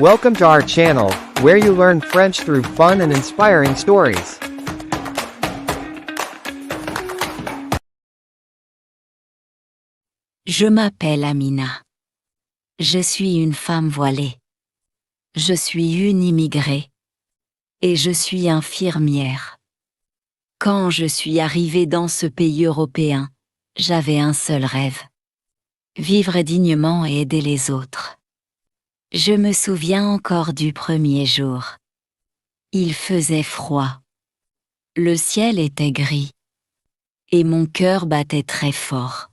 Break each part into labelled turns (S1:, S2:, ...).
S1: Welcome to our channel, where you learn French through fun and inspiring stories.
S2: Je m'appelle Amina. Je suis une femme voilée. Je suis une immigrée. Et je suis infirmière. Quand je suis arrivée dans ce pays européen, j'avais un seul rêve. Vivre dignement et aider les autres. Je me souviens encore du premier jour. Il faisait froid. Le ciel était gris. Et mon cœur battait très fort.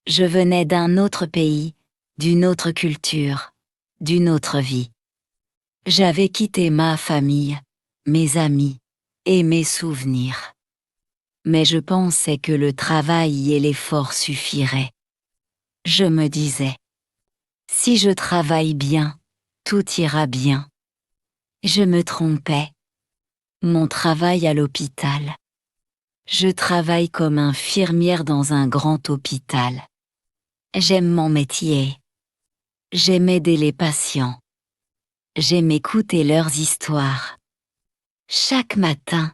S2: Je venais d'un autre pays, d'une autre culture, d'une autre vie. J'avais quitté ma famille, mes amis et mes souvenirs. Mais je pensais que le travail et l'effort suffiraient. Je me disais, si je travaille bien, tout ira bien. Je me trompais. Mon travail à l'hôpital. Je travaille comme infirmière dans un grand hôpital. J'aime mon métier. J'aime aider les patients. J'aime écouter leurs histoires. Chaque matin,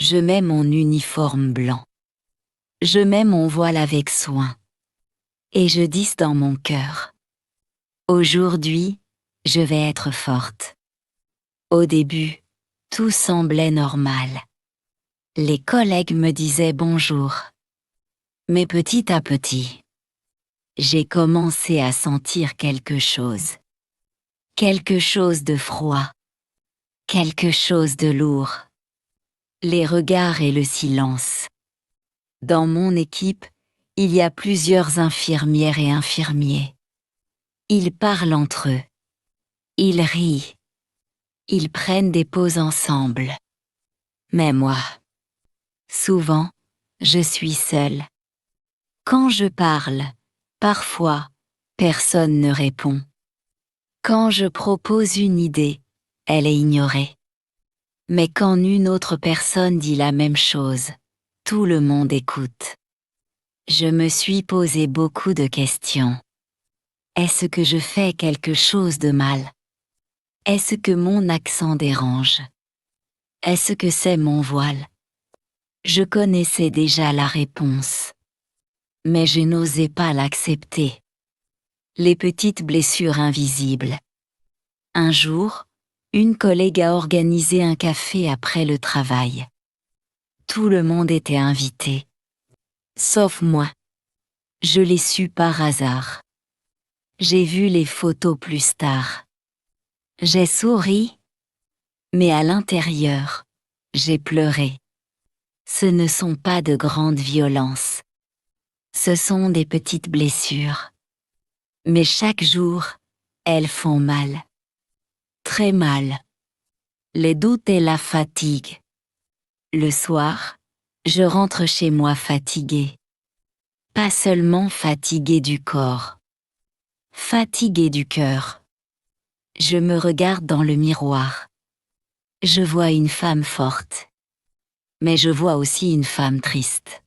S2: je mets mon uniforme blanc. Je mets mon voile avec soin. Et je dis dans mon cœur. Aujourd'hui, je vais être forte. Au début, tout semblait normal. Les collègues me disaient bonjour. Mais petit à petit, j'ai commencé à sentir quelque chose. Quelque chose de froid. Quelque chose de lourd. Les regards et le silence. Dans mon équipe, il y a plusieurs infirmières et infirmiers. Ils parlent entre eux. Ils rient. Ils prennent des pauses ensemble. Mais moi, souvent, je suis seule. Quand je parle, parfois, personne ne répond. Quand je propose une idée, elle est ignorée. Mais quand une autre personne dit la même chose, tout le monde écoute. Je me suis posé beaucoup de questions. Est-ce que je fais quelque chose de mal? Est-ce que mon accent dérange? Est-ce que c'est mon voile? Je connaissais déjà la réponse. Mais je n'osais pas l'accepter. Les petites blessures invisibles. Un jour, une collègue a organisé un café après le travail. Tout le monde était invité. Sauf moi. Je l'ai su par hasard. J'ai vu les photos plus tard. J'ai souri, mais à l'intérieur, j'ai pleuré. Ce ne sont pas de grandes violences. Ce sont des petites blessures. Mais chaque jour, elles font mal. Très mal. Les doutes et la fatigue. Le soir, je rentre chez moi fatiguée. Pas seulement fatiguée du corps. Fatiguée du cœur. Je me regarde dans le miroir. Je vois une femme forte. Mais je vois aussi une femme triste.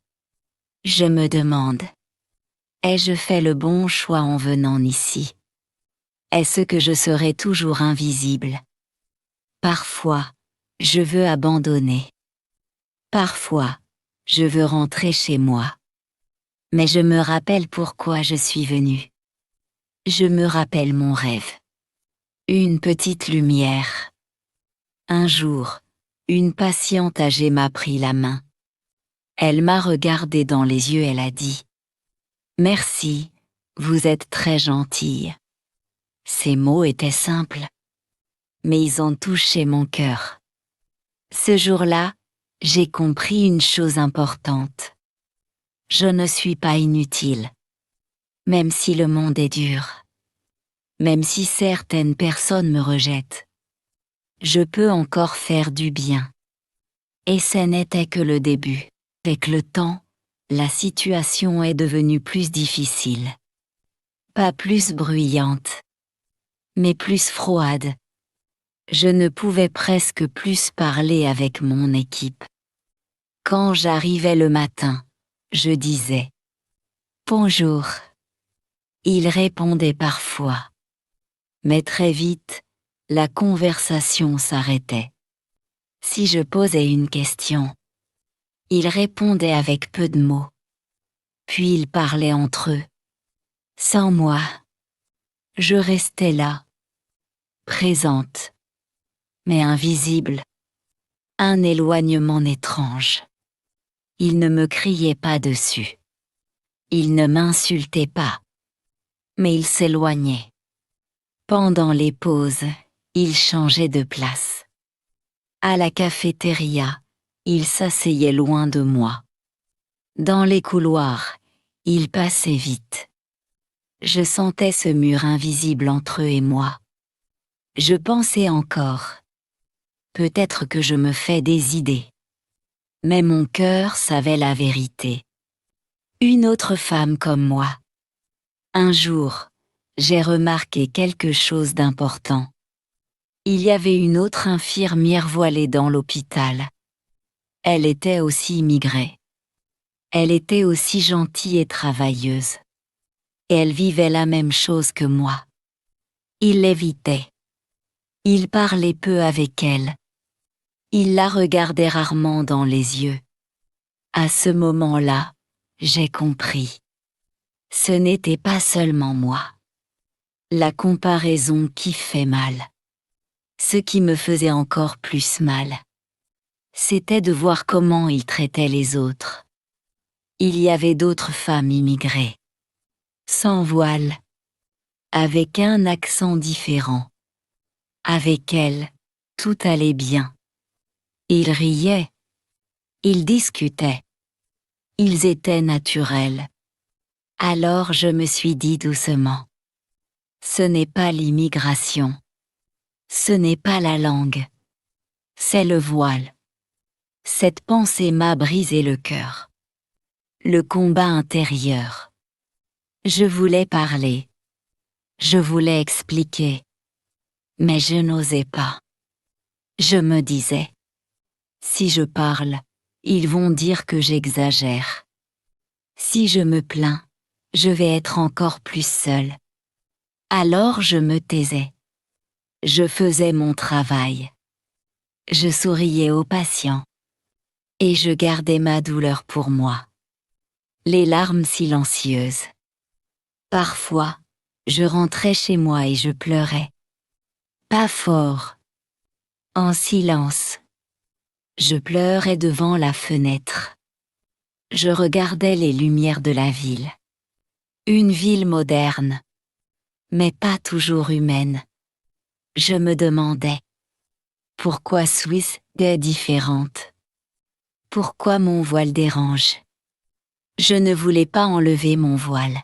S2: Je me demande, ai-je fait le bon choix en venant ici? Est-ce que je serai toujours invisible? Parfois, je veux abandonner. Parfois, je veux rentrer chez moi. Mais je me rappelle pourquoi je suis venue. Je me rappelle mon rêve. Une petite lumière. Un jour, une patiente âgée m'a pris la main. Elle m'a regardé dans les yeux, elle a dit « Merci, vous êtes très gentille ». Ces mots étaient simples, mais ils ont touché mon cœur. Ce jour-là, j'ai compris une chose importante. Je ne suis pas inutile, même si le monde est dur. Même si certaines personnes me rejettent, je peux encore faire du bien. Et ce n'était que le début. Avec le temps, la situation est devenue plus difficile. Pas plus bruyante, mais plus froide. Je ne pouvais presque plus parler avec mon équipe. Quand j'arrivais le matin, je disais « Bonjour ». Ils répondaient parfois. Mais très vite, La conversation s'arrêtait. Si je posais une question, ils répondaient avec peu de mots. Puis ils parlaient entre eux. Sans moi, je restais là, présente, mais invisible. Un éloignement étrange. Ils ne me criaient pas dessus. Ils ne m'insultaient pas. Mais ils s'éloignaient. Pendant les pauses, ils changeaient de place. À la cafétéria, ils s'asseyaient loin de moi. Dans les couloirs, ils passaient vite. Je sentais ce mur invisible entre eux et moi. Je pensais encore. Peut-être que je me fais des idées. Mais mon cœur savait la vérité. Une autre femme comme moi. Un jour, j'ai remarqué quelque chose d'important. Il y avait une autre infirmière voilée dans l'hôpital. Elle était aussi immigrée. Elle était aussi gentille et travailleuse. Et elle vivait la même chose que moi. Il l'évitait. Il parlait peu avec elle. Il la regardait rarement dans les yeux. À ce moment-là, j'ai compris. Ce n'était pas seulement moi. La comparaison qui fait mal. Ce qui me faisait encore plus mal, c'était de voir comment il traitait les autres. Il y avait d'autres femmes immigrées, sans voile, avec un accent différent. Avec elles, tout allait bien. Ils riaient, ils discutaient, ils étaient naturels. Alors je me suis dit doucement, ce n'est pas l'immigration. Ce n'est pas la langue, c'est le voile. Cette pensée m'a brisé le cœur. Le combat intérieur. Je voulais parler. Je voulais expliquer. Mais je n'osais pas. Je me disais, si je parle, ils vont dire que j'exagère. Si je me plains, je vais être encore plus seule. Alors je me taisais. Je faisais mon travail. Je souriais aux patients. Et je gardais ma douleur pour moi. Les larmes silencieuses. Parfois, je rentrais chez moi et je pleurais. Pas fort. En silence. Je pleurais devant la fenêtre. Je regardais les lumières de la ville. Une ville moderne. Mais pas toujours humaine. Je me demandais. Pourquoi Suisse est différente? Pourquoi mon voile dérange? Je ne voulais pas enlever mon voile.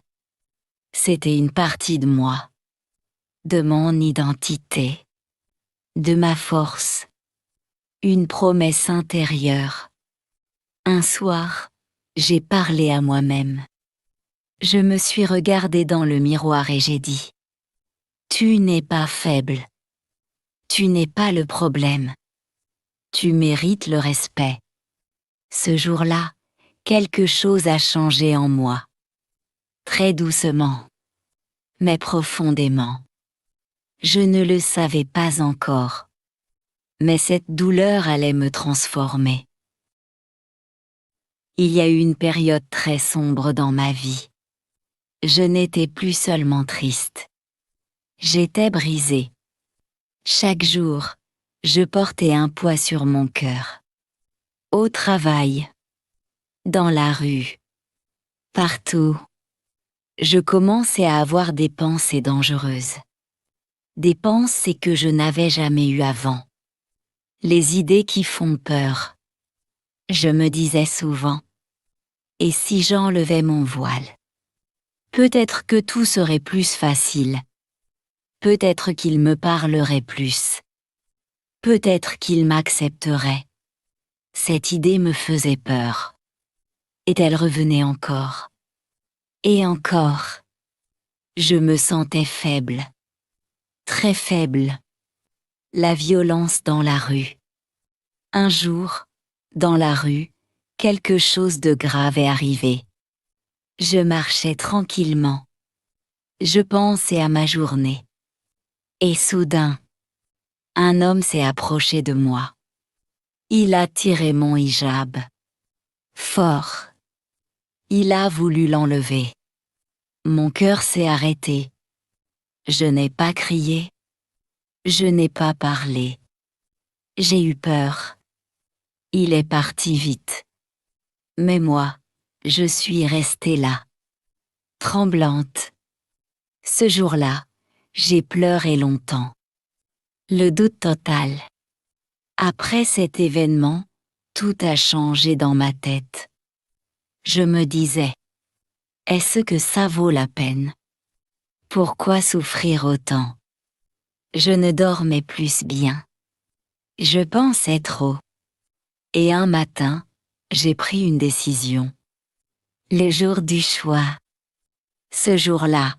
S2: C'était une partie de moi. De mon identité. De ma force. Une promesse intérieure. Un soir, j'ai parlé à moi-même. Je me suis regardée dans le miroir et j'ai dit, « Tu n'es pas faible. Tu n'es pas le problème. Tu mérites le respect. » Ce jour-là, quelque chose a changé en moi. Très doucement, mais profondément. Je ne le savais pas encore. Mais cette douleur allait me transformer. Il y a eu une période très sombre dans ma vie. Je n'étais plus seulement triste. J'étais brisée. Chaque jour, je portais un poids sur mon cœur. Au travail, dans la rue, partout, je commençais à avoir des pensées dangereuses. Des pensées que je n'avais jamais eues avant. Les idées qui font peur. Je me disais souvent, et si j'enlevais mon voile? Peut-être que tout serait plus facile. Peut-être qu'il me parlerait plus. Peut-être qu'il m'accepterait. Cette idée me faisait peur. Et elle revenait encore. Et encore. Je me sentais faible. Très faible. La violence dans la rue. Un jour, dans la rue, quelque chose de grave est arrivé. Je marchais tranquillement. Je pensais à ma journée. Et soudain, un homme s'est approché de moi. Il a tiré mon hijab. Fort. Il a voulu l'enlever. Mon cœur s'est arrêté. Je n'ai pas crié. Je n'ai pas parlé. J'ai eu peur. Il est parti vite. Mais moi, je suis restée là, tremblante. Ce jour-là, j'ai pleuré longtemps. Le doute total. Après cet événement, tout a changé dans ma tête. Je me disais, est-ce que ça vaut la peine? Pourquoi souffrir autant? Je ne dormais plus bien. Je pensais trop. Et un matin, j'ai pris une décision. Le jour du choix. Ce jour-là,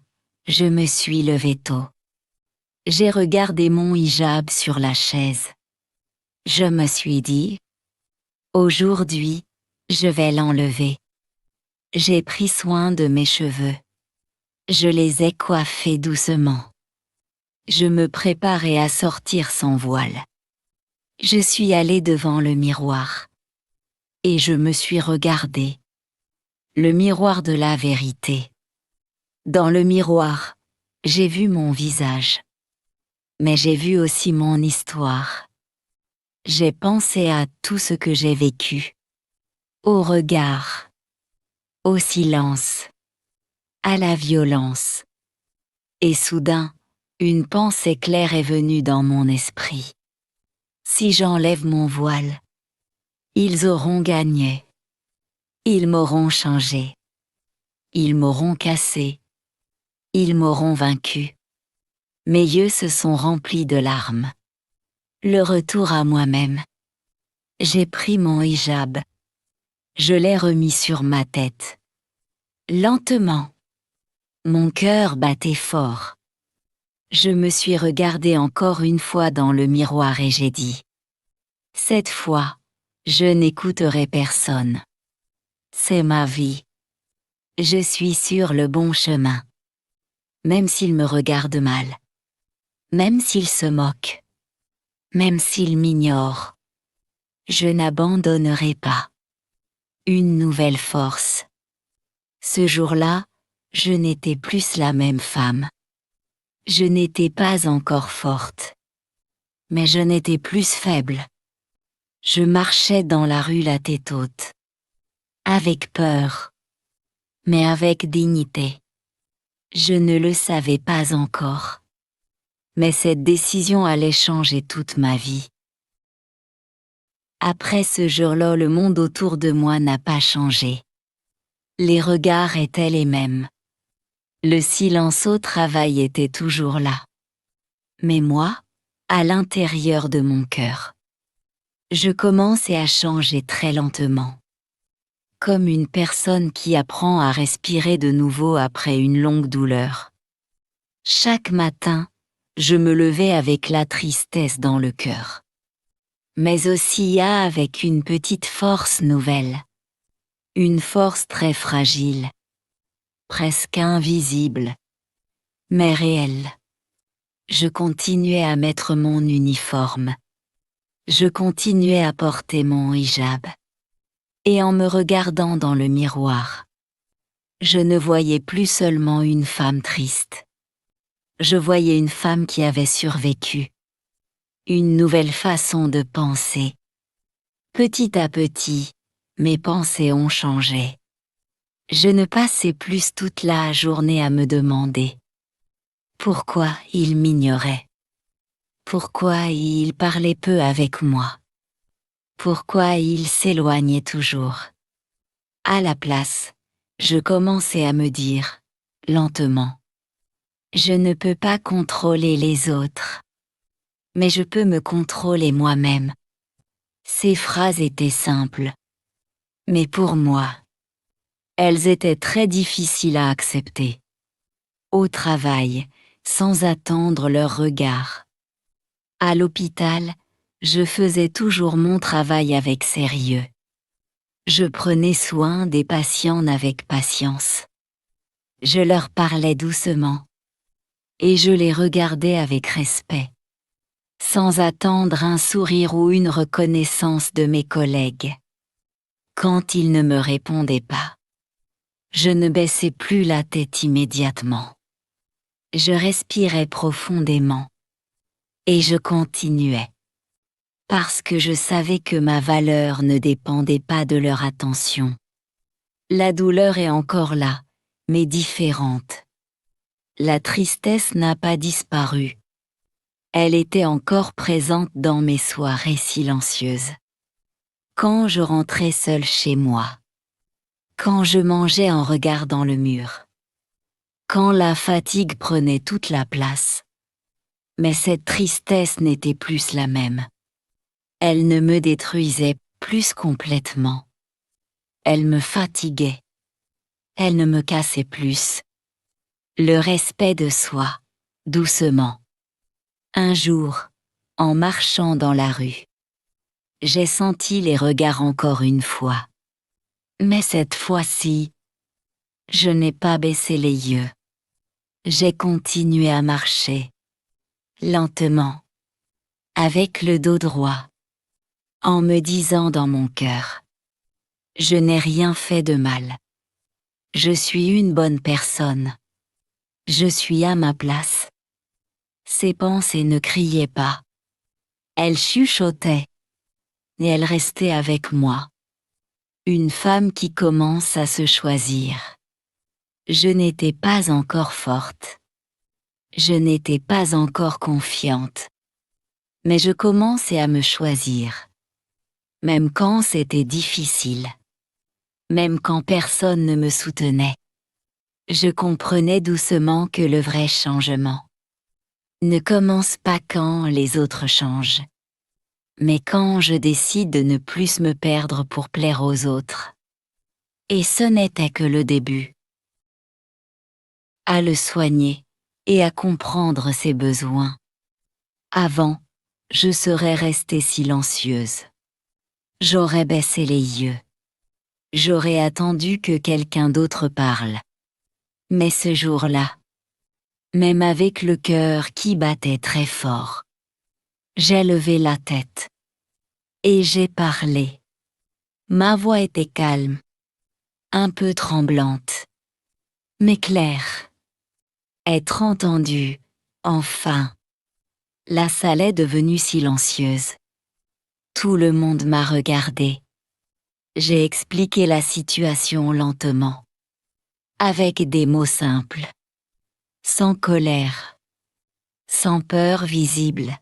S2: je me suis levée tôt. J'ai regardé mon hijab sur la chaise. Je me suis dit, aujourd'hui, je vais l'enlever. J'ai pris soin de mes cheveux. Je les ai coiffés doucement. Je me préparais à sortir sans voile. Je suis allée devant le miroir. Et je me suis regardée. Le miroir de la vérité. Dans le miroir, j'ai vu mon visage. Mais j'ai vu aussi mon histoire. J'ai pensé à tout ce que j'ai vécu. Au regard. Au silence. À la violence. Et soudain, une pensée claire est venue dans mon esprit. Si j'enlève mon voile, ils auront gagné. Ils m'auront changé. Ils m'auront cassé. Ils m'auront vaincu. Mes yeux se sont remplis de larmes. Le retour à moi-même. J'ai pris mon hijab. Je l'ai remis sur ma tête. Lentement. Mon cœur battait fort. Je me suis regardée encore une fois dans le miroir et j'ai dit, cette fois, je n'écouterai personne. C'est ma vie. Je suis sur le bon chemin. Même s'il me regarde mal. Même s'il se moque. Même s'il m'ignore. Je n'abandonnerai pas. Une nouvelle force. Ce jour-là, je n'étais plus la même femme. Je n'étais pas encore forte. Mais je n'étais plus faible. Je marchais dans la rue la tête haute. Avec peur. Mais avec dignité. Je ne le savais pas encore. Mais cette décision allait changer toute ma vie. Après ce jour-là, le monde autour de moi n'a pas changé. Les regards étaient les mêmes. Le silence au travail était toujours là. Mais moi, à l'intérieur de mon cœur, je commençais à changer très lentement. Comme une personne qui apprend à respirer de nouveau après une longue douleur. Chaque matin, je me levais avec la tristesse dans le cœur. Mais aussi avec une petite force nouvelle. Une force très fragile. Presque invisible. Mais réelle. Je continuais à mettre mon uniforme. Je continuais à porter mon hijab. Et en me regardant dans le miroir, je ne voyais plus seulement une femme triste. Je voyais une femme qui avait survécu. Une nouvelle façon de penser. Petit à petit, mes pensées ont changé. Je ne passais plus toute la journée à me demander pourquoi il m'ignorait. Pourquoi il parlait peu avec moi. Pourquoi il s'éloignait toujours. À la place, je commençais à me dire, lentement, je ne peux pas contrôler les autres. Mais je peux me contrôler moi-même. Ces phrases étaient simples. Mais pour moi, elles étaient très difficiles à accepter. Au travail, sans attendre leur regard. À l'hôpital, je faisais toujours mon travail avec sérieux. Je prenais soin des patients avec patience. Je leur parlais doucement. Et je les regardais avec respect. sans attendre un sourire ou une reconnaissance de mes collègues. Quand ils ne me répondaient pas, je ne baissais plus la tête immédiatement. Je respirais profondément. Et je continuais. Parce que je savais que ma valeur ne dépendait pas de leur attention. La douleur est encore là, mais différente. La tristesse n'a pas disparu. Elle était encore présente dans mes soirées silencieuses. Quand je rentrais seule chez moi. Quand je mangeais en regardant le mur. Quand la fatigue prenait toute la place. Mais cette tristesse n'était plus la même. Elle ne me détruisait plus complètement. Elle me fatiguait. Elle ne me cassait plus. Le respect de soi, doucement. Un jour, en marchant dans la rue, j'ai senti les regards encore une fois. Mais cette fois-ci, je n'ai pas baissé les yeux. J'ai continué à marcher, lentement, avec le dos droit, en me disant dans mon cœur, je n'ai rien fait de mal. Je suis une bonne personne. Je suis à ma place. Ses pensées ne criaient pas. Elles chuchotaient. Et elles restaient avec moi. Une femme qui commence à se choisir. Je n'étais pas encore forte. Je n'étais pas encore confiante. Mais je commençais à me choisir. Même quand c'était difficile. Même quand personne ne me soutenait. Je comprenais doucement que le vrai changement ne commence pas quand les autres changent, mais quand je décide de ne plus me perdre pour plaire aux autres. Et ce n'était que le début. À le soigner et à comprendre ses besoins. Avant, je serais restée silencieuse. J'aurais baissé les yeux. J'aurais attendu que quelqu'un d'autre parle. Mais ce jour-là, même avec le cœur qui battait très fort, j'ai levé la tête. Et j'ai parlé. Ma voix était calme, un peu tremblante, mais claire. Être entendue, enfin. La salle est devenue silencieuse. Tout le monde m'a regardé. J'ai expliqué la situation lentement, avec des mots simples, sans colère, sans peur visible.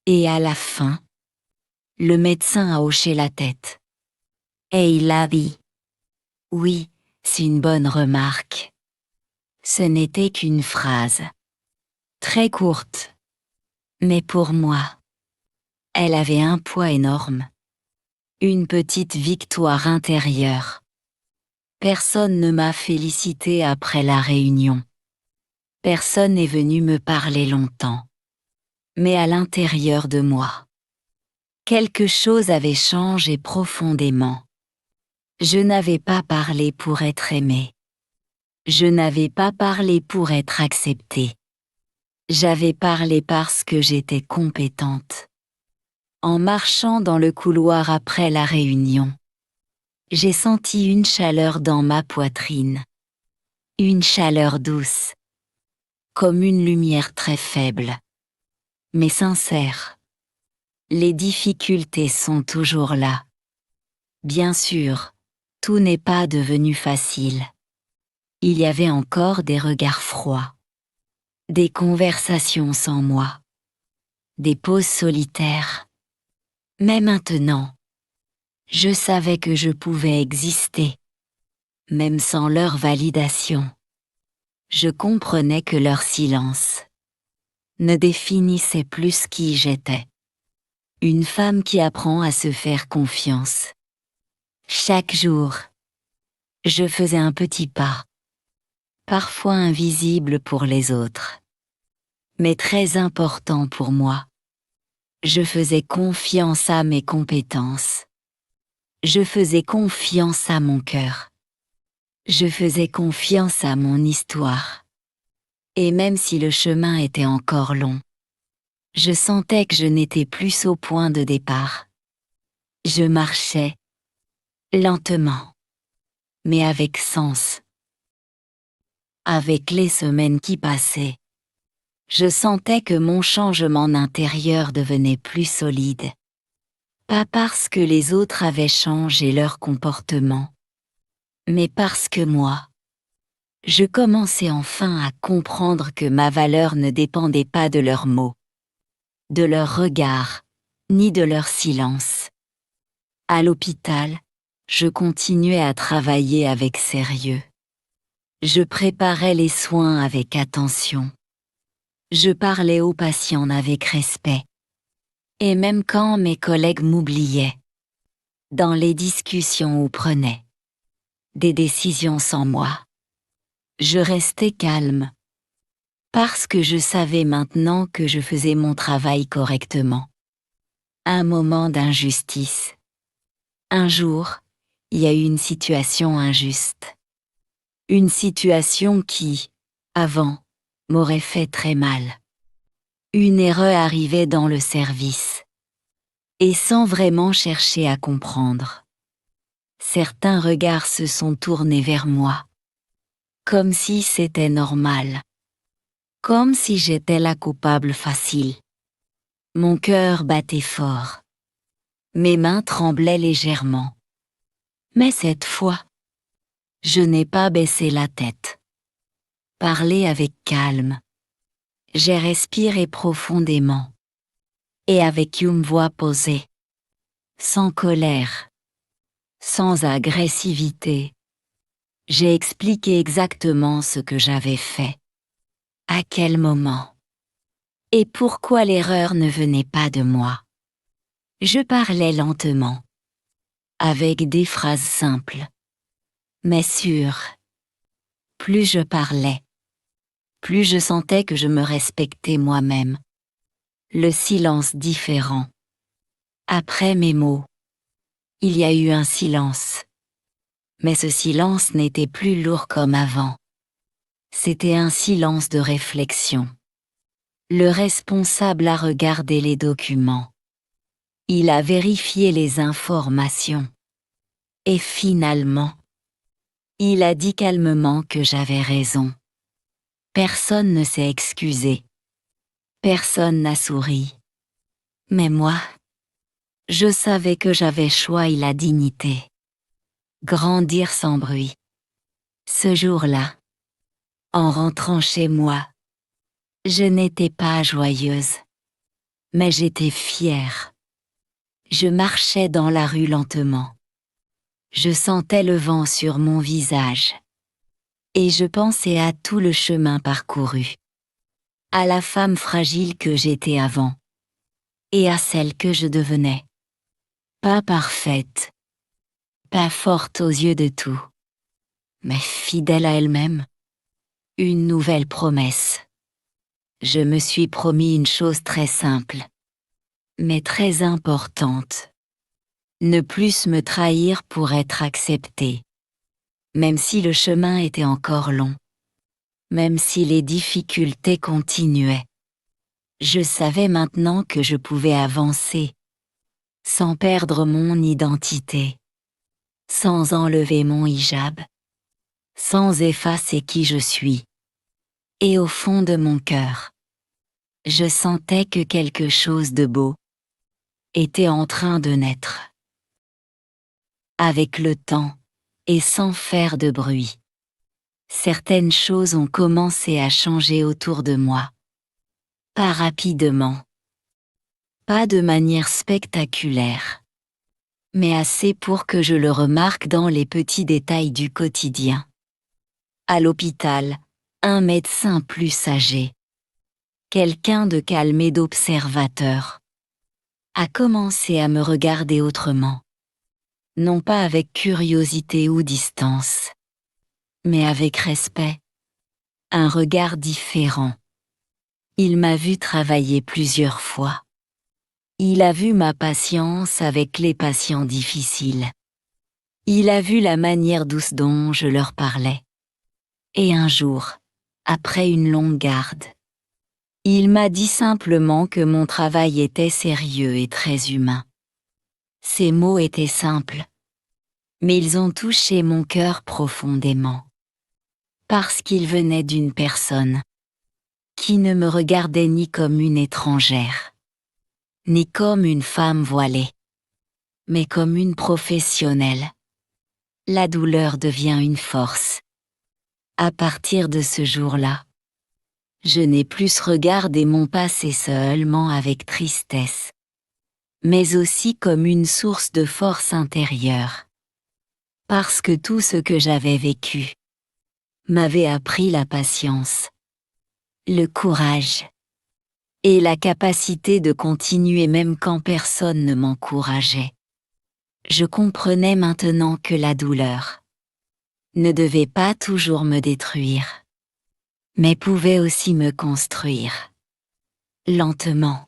S2: Et à la fin, le médecin a hoché la tête. Et il a dit, oui, c'est une bonne remarque. Ce n'était qu'une phrase, très courte. Mais pour moi, elle avait un poids énorme. Une petite victoire intérieure. Personne ne m'a félicité après la réunion. Personne n'est venu me parler longtemps. Mais à l'intérieur de moi, quelque chose avait changé profondément. Je n'avais pas parlé pour être aimée. Je n'avais pas parlé pour être acceptée. J'avais parlé parce que j'étais compétente. En marchant dans le couloir après la réunion, j'ai senti une chaleur dans ma poitrine. Une chaleur douce. Comme une lumière très faible. Mais sincère. Les difficultés sont toujours là. Bien sûr, tout n'est pas devenu facile. Il y avait encore des regards froids. Des conversations sans moi. Des pauses solitaires. Mais maintenant, je savais que je pouvais exister, même sans leur validation. Je comprenais que leur silence ne définissait plus qui j'étais. Une femme qui apprend à se faire confiance. Chaque jour, je faisais un petit pas, parfois invisible pour les autres, mais très important pour moi. Je faisais confiance à mes compétences. Je faisais confiance à mon cœur. Je faisais confiance à mon histoire. Et même si le chemin était encore long, Je sentais que je n'étais plus au point de départ. Je marchais, lentement, mais avec sens. Avec les semaines qui passaient, je sentais que mon changement intérieur devenait plus solide. Pas parce que les autres avaient changé leur comportement, mais parce que moi, je commençais enfin à comprendre que ma valeur ne dépendait pas de leurs mots, de leurs regards, ni de leur silence. À l'hôpital, je continuais à travailler avec sérieux. Je préparais les soins avec attention. Je parlais aux patients avec respect. Et même quand mes collègues m'oubliaient, dans les discussions ou prenaient des décisions sans moi, je restais calme, parce que je savais maintenant que je faisais mon travail correctement. Un moment d'injustice. Un jour, il y a eu une situation injuste. Une situation qui, avant, m'aurait fait très mal. Une erreur arrivait dans le service. Et sans vraiment chercher à comprendre. Certains regards se sont tournés vers moi. Comme si c'était normal. Comme si j'étais la coupable facile. Mon cœur battait fort. Mes mains tremblaient légèrement. Mais cette fois, je n'ai pas baissé la tête. Parlé avec calme. J'ai respiré profondément. Et avec une voix posée. Sans colère. Sans agressivité. J'ai expliqué exactement ce que j'avais fait. À quel moment. Et pourquoi l'erreur ne venait pas de moi. Je parlais lentement. Avec des phrases simples. Mais sûres. Plus je parlais, plus je sentais que je me respectais moi-même. Le silence différent. Après mes mots, il y a eu un silence. Mais ce silence n'était plus lourd comme avant. C'était un silence de réflexion. Le responsable a regardé les documents. Il a vérifié les informations. Et finalement, il a dit calmement que j'avais raison. Personne ne s'est excusé. Personne n'a souri. Mais moi, je savais que j'avais choisi la dignité. Grandir sans bruit. Ce jour-là, en rentrant chez moi, je n'étais pas joyeuse, mais j'étais fière. Je marchais dans la rue lentement. Je sentais le vent sur mon visage. Et je pensais à tout le chemin parcouru. À la femme fragile que j'étais avant. Et à celle que je devenais. Pas parfaite. Pas forte aux yeux de tout. Mais fidèle à elle-même. Une nouvelle promesse. Je me suis promis une chose très simple. Mais très importante. Ne plus me trahir pour être acceptée. Même si le chemin était encore long. Même si les difficultés continuaient. Je savais maintenant que je pouvais avancer. Sans perdre mon identité. Sans enlever mon hijab. Sans effacer qui je suis. Et au fond de mon cœur, je sentais que quelque chose de beau était en train de naître. Avec le temps, et sans faire de bruit, certaines choses ont commencé à changer autour de moi. Pas rapidement. Pas de manière spectaculaire. Mais assez pour que je le remarque dans les petits détails du quotidien. À l'hôpital, un médecin plus âgé. Quelqu'un de calme et d'observateur. A commencé à me regarder autrement. Non pas avec curiosité ou distance, mais avec respect. Un regard différent. Il m'a vu travailler plusieurs fois. Il a vu ma patience avec les patients difficiles. Il a vu la manière douce dont je leur parlais. Et un jour, après une longue garde, Il m'a dit simplement que mon travail était sérieux et très humain. Ces mots étaient simples, mais ils ont touché mon cœur profondément. Parce qu'ils venaient d'une personne qui ne me regardait ni comme une étrangère, ni comme une femme voilée, mais comme une professionnelle. La douleur devient une force. À partir de ce jour-là, je n'ai plus regardé mon passé seulement avec tristesse, mais aussi comme une source de force intérieure. Parce que tout ce que j'avais vécu m'avait appris la patience, le courage et la capacité de continuer même quand personne ne m'encourageait. Je comprenais maintenant que la douleur ne devait pas toujours me détruire, mais pouvait aussi me construire. Lentement,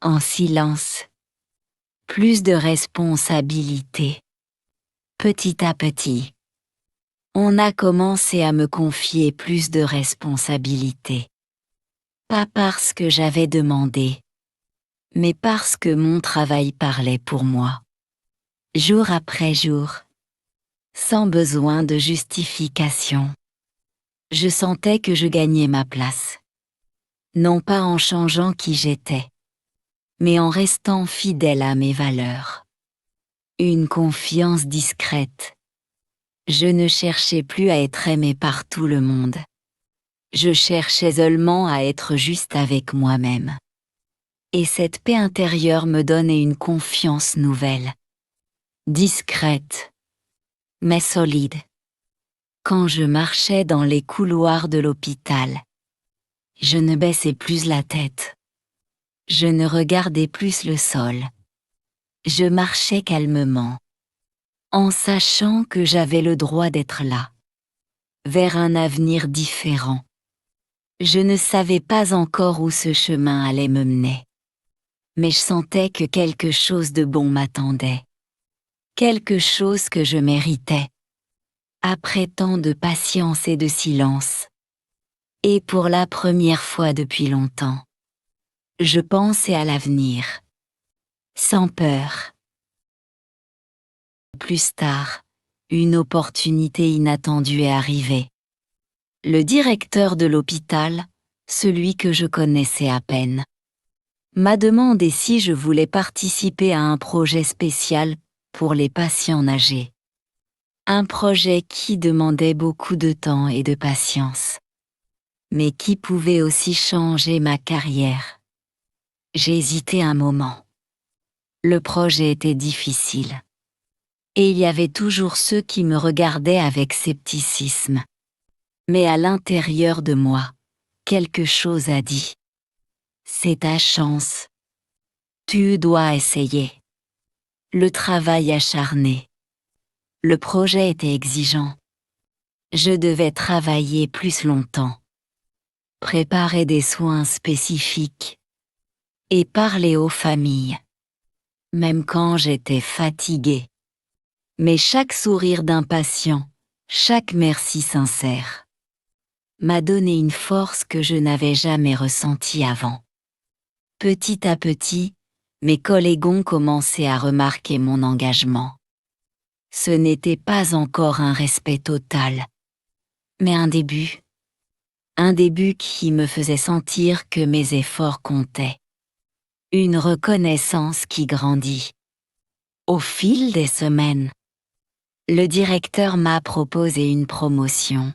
S2: en silence, plus de responsabilité. Petit à petit, on a commencé à me confier plus de responsabilités. Pas parce que j'avais demandé, mais parce que mon travail parlait pour moi. Jour après jour, sans besoin de justification. Je sentais que je gagnais ma place. Non pas en changeant qui j'étais, mais en restant fidèle à mes valeurs. Une confiance discrète. Je ne cherchais plus à être aimé par tout le monde. Je cherchais seulement à être juste avec moi-même. Et cette paix intérieure me donnait une confiance nouvelle. Discrète, mais solide. Quand je marchais dans les couloirs de l'hôpital, je ne baissais plus la tête. Je ne regardais plus le sol. Je marchais calmement, en sachant que j'avais le droit d'être là, vers un avenir différent. Je ne savais pas encore où ce chemin allait me mener, mais je sentais que quelque chose de bon m'attendait, quelque chose que je méritais, après tant de patience et de silence. Et pour la première fois depuis longtemps, je pensais à l'avenir, sans peur. Plus tard, une opportunité inattendue est arrivée. Le directeur de l'hôpital, celui que je connaissais à peine, m'a demandé si je voulais participer à un projet spécial pour les patients âgés. Un projet qui demandait beaucoup de temps et de patience, mais qui pouvait aussi changer ma carrière. J'ai hésité un moment. Le projet était difficile. Et il y avait toujours ceux qui me regardaient avec scepticisme. Mais à l'intérieur de moi, quelque chose a dit. C'est ta chance. Tu dois essayer. Le travail acharné. Le projet était exigeant. Je devais travailler plus longtemps. Préparer des soins spécifiques. Et parler aux familles. Même quand j'étais fatiguée. Mais chaque sourire d'un patient, chaque merci sincère, m'a donné une force que je n'avais jamais ressentie avant. Petit à petit, mes collègues ont commencé à remarquer mon engagement. Ce n'était pas encore un respect total, mais un début. Un début qui me faisait sentir que mes efforts comptaient. Une reconnaissance qui grandit. Au fil des semaines, le directeur m'a proposé une promotion.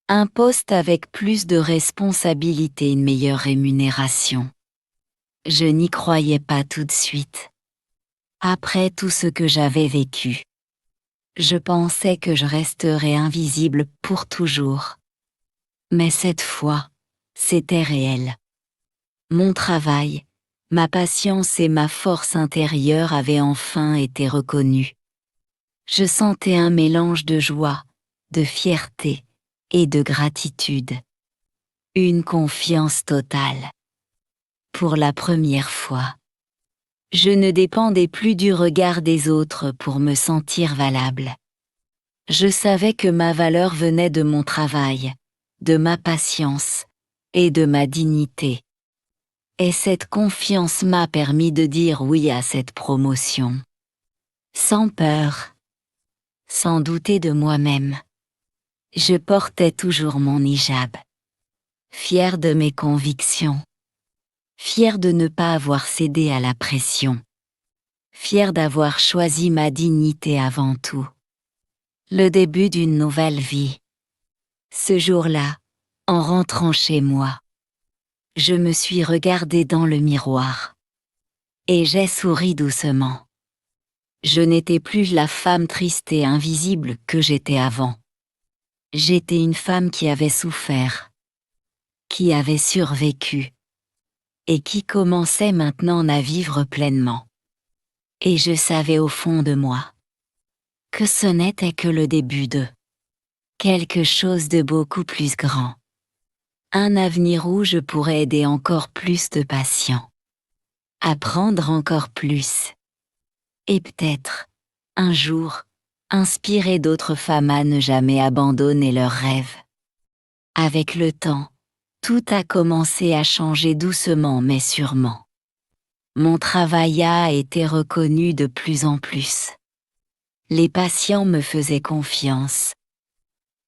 S2: Un poste avec plus de responsabilités et une meilleure rémunération. Je n'y croyais pas tout de suite. Après tout ce que j'avais vécu, je pensais que je resterais invisible pour toujours. Mais cette fois, c'était réel. Mon travail, ma patience et ma force intérieure avaient enfin été reconnus. Je sentais un mélange de joie, de fierté et de gratitude. Une confiance totale. Pour la première fois, je ne dépendais plus du regard des autres pour me sentir valable. Je savais que ma valeur venait de mon travail, de ma patience, et de ma dignité. Et cette confiance m'a permis de dire oui à cette promotion. Sans peur, sans douter de moi-même. Je portais toujours mon hijab. Fière de mes convictions. Fière de ne pas avoir cédé à la pression. Fière d'avoir choisi ma dignité avant tout. Le début d'une nouvelle vie. Ce jour-là, en rentrant chez moi, je me suis regardée dans le miroir. Et j'ai souri doucement. Je n'étais plus la femme triste et invisible que j'étais avant. J'étais une femme qui avait souffert, qui avait survécu, et qui commençait maintenant à vivre pleinement. Et je savais au fond de moi que ce n'était que le début de quelque chose de beaucoup plus grand. Un avenir où je pourrais aider encore plus de patients, apprendre encore plus, et peut-être, un jour, inspirer d'autres femmes à ne jamais abandonner leurs rêves. Avec le temps, tout a commencé à changer doucement mais sûrement. Mon travail a été reconnu de plus en plus. Les patients me faisaient confiance.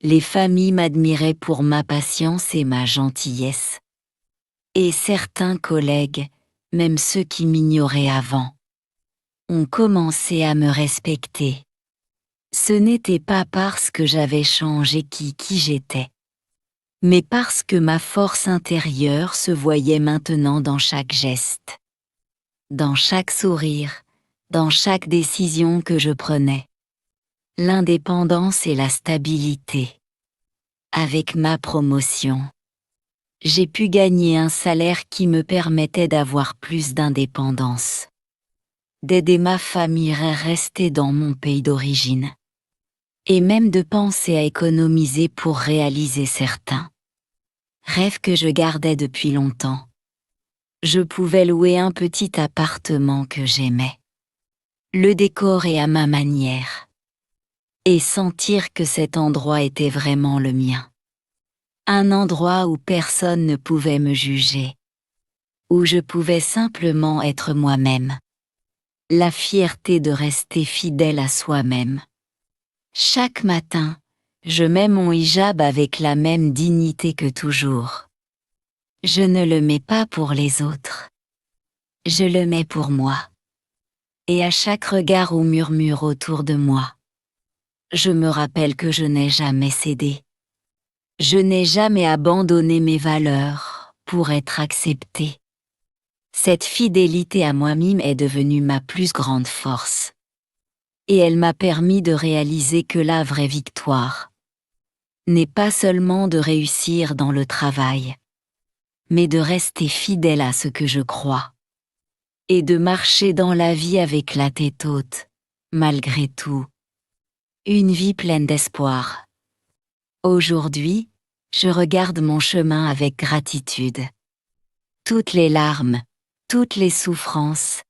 S2: Les familles m'admiraient pour ma patience et ma gentillesse. Et certains collègues, même ceux qui m'ignoraient avant, ont commencé à me respecter. Ce n'était pas parce que j'avais changé qui j'étais, mais parce que ma force intérieure se voyait maintenant dans chaque geste, dans chaque sourire, dans chaque décision que je prenais. L'indépendance et la stabilité. Avec ma promotion, j'ai pu gagner un salaire qui me permettait d'avoir plus d'indépendance, d'aider ma famille à rester dans mon pays d'origine, et même de penser à économiser pour réaliser certains rêves que je gardais depuis longtemps. Je pouvais louer un petit appartement que j'aimais, le décorer à ma manière, et sentir que cet endroit était vraiment le mien. Un endroit où personne ne pouvait me juger, où je pouvais simplement être moi-même. La fierté de rester fidèle à soi-même. Chaque matin, je mets mon hijab avec la même dignité que toujours. Je ne le mets pas pour les autres. Je le mets pour moi. Et à chaque regard ou murmure autour de moi, je me rappelle que je n'ai jamais cédé. Je n'ai jamais abandonné mes valeurs pour être acceptée. Cette fidélité à moi-même est devenue ma plus grande force. Et elle m'a permis de réaliser que la vraie victoire n'est pas seulement de réussir dans le travail, mais de rester fidèle à ce que je crois, et de marcher dans la vie avec la tête haute, malgré tout. Une vie pleine d'espoir. Aujourd'hui, je regarde mon chemin avec gratitude. Toutes les larmes, toutes les souffrances,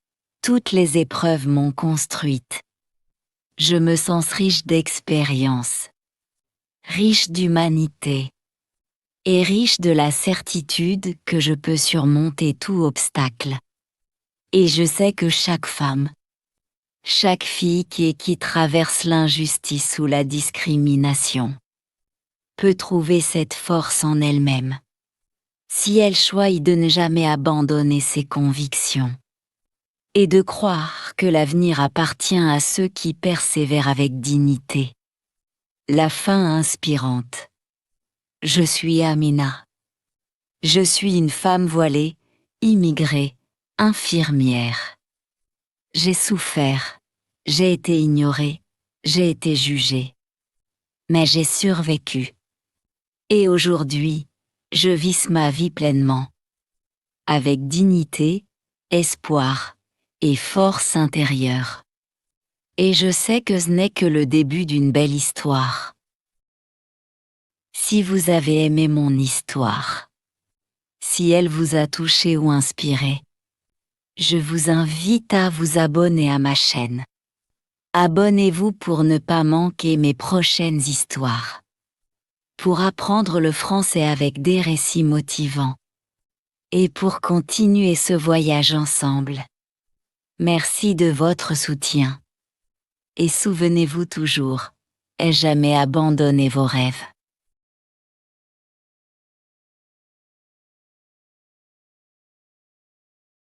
S2: toutes les épreuves m'ont construite. Je me sens riche d'expérience, riche d'humanité, et riche de la certitude que je peux surmonter tout obstacle. Et je sais que chaque femme, chaque fille qui traverse l'injustice ou la discrimination, peut trouver cette force en elle-même, si elle choisit de ne jamais abandonner ses convictions, et de croire que l'avenir appartient à ceux qui persévèrent avec dignité. La fin inspirante. Je suis Amina. Je suis une femme voilée, immigrée, infirmière. J'ai souffert, j'ai été ignorée, j'ai été jugée. Mais j'ai survécu. Et aujourd'hui, je vis ma vie pleinement, avec dignité, espoir et force intérieure. Et je sais que ce n'est que le début d'une belle histoire. Si vous avez aimé mon histoire, si elle vous a touché ou inspiré, je vous invite à vous abonner à ma chaîne. Abonnez-vous pour ne pas manquer mes prochaines histoires. pour apprendre le français avec des récits motivants et pour continuer ce voyage ensemble. Merci de votre soutien. Et souvenez-vous toujours, jamais abandonner vos rêves.